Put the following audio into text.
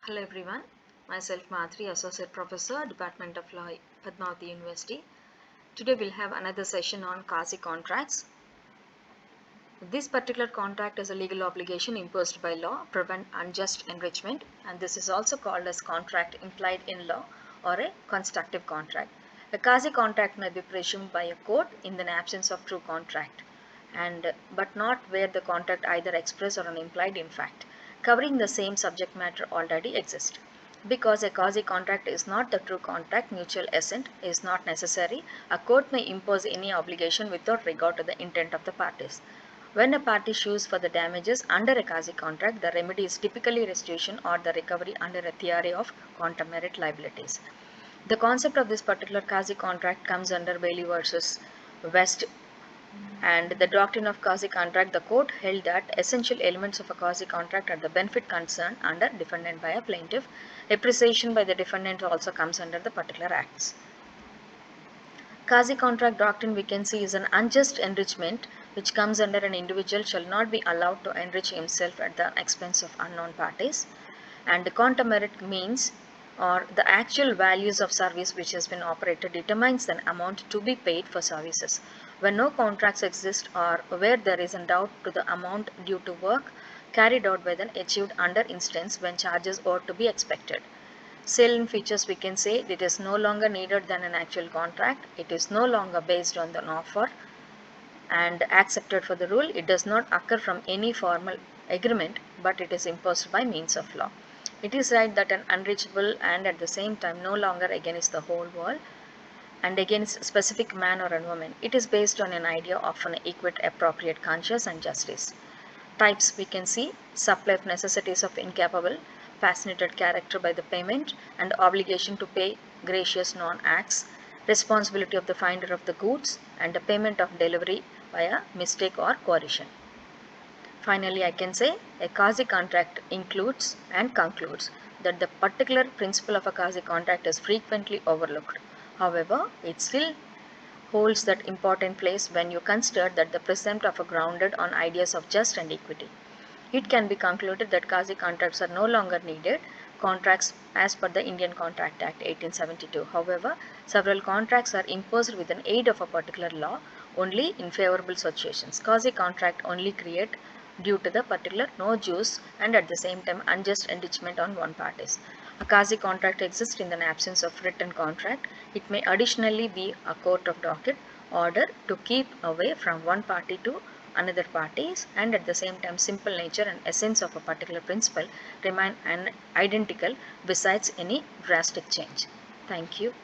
Hello everyone, myself Madhuri, Associate Professor, Department of Law, Padmavati University. Today we'll have another session on quasi contracts. This particular contract is a legal obligation imposed by law, prevent unjust enrichment, and this is also called as contract implied in law or a constructive contract. A quasi contract may be presumed by a court in the absence of true contract, but not where the contract either express or implied in fact, covering the same subject matter already exists. Because a quasi contract is not the true contract, mutual assent is not necessary. A court may impose any obligation without regard to the intent of the parties. When a party sues for the damages under a quasi contract, the remedy is typically restitution or the recovery under a theory of quantum merit liabilities. The concept of this particular quasi contract comes under Bailey versus West, and the doctrine of quasi contract. The court held that essential elements of a quasi contract are the benefit concerned under defendant by a plaintiff. Appreciation by the defendant also comes under the particular acts. Quasi contract doctrine we can see is an unjust enrichment which comes under an individual shall not be allowed to enrich himself at the expense of unknown parties. And the quantum merit means or the actual values of service which has been operated determines the amount to be paid for services. When no contracts exist or where there is a doubt to the amount due to work carried out by the achieved under instance when charges are to be expected. Salient features we can say it is no longer needed than an actual contract. It is no longer based on an offer and accepted for the rule. It does not occur from any formal agreement, but it is imposed by means of law. It is right that an unreachable and at the same time no longer against the whole world and against a specific man or a woman. It is based on an idea of an equate, appropriate, conscious and justice. Types we can see supply of necessities of incapable, fascinated character by the payment and obligation to pay gracious non-acts, responsibility of the finder of the goods and the payment of delivery by a mistake or coercion. Finally, I can say a quasi contract includes and concludes that the particular principle of a quasi contract is frequently overlooked. However, it still holds that important place when you consider that the presumption of a grounded on ideas of justice and equity. It can be concluded that quasi contracts are no longer needed contracts as per the Indian Contract Act 1872. However, several contracts are imposed with an aid of a particular law only in favorable situations. Quasi contract only create due to the particular no juice and at the same time unjust enrichment on one parties. A quasi contract exists in the absence of written contract. It may additionally be a court of docket order to keep away from one party to another parties, and at the same time simple nature and essence of a particular principle remain identical besides any drastic change. Thank you.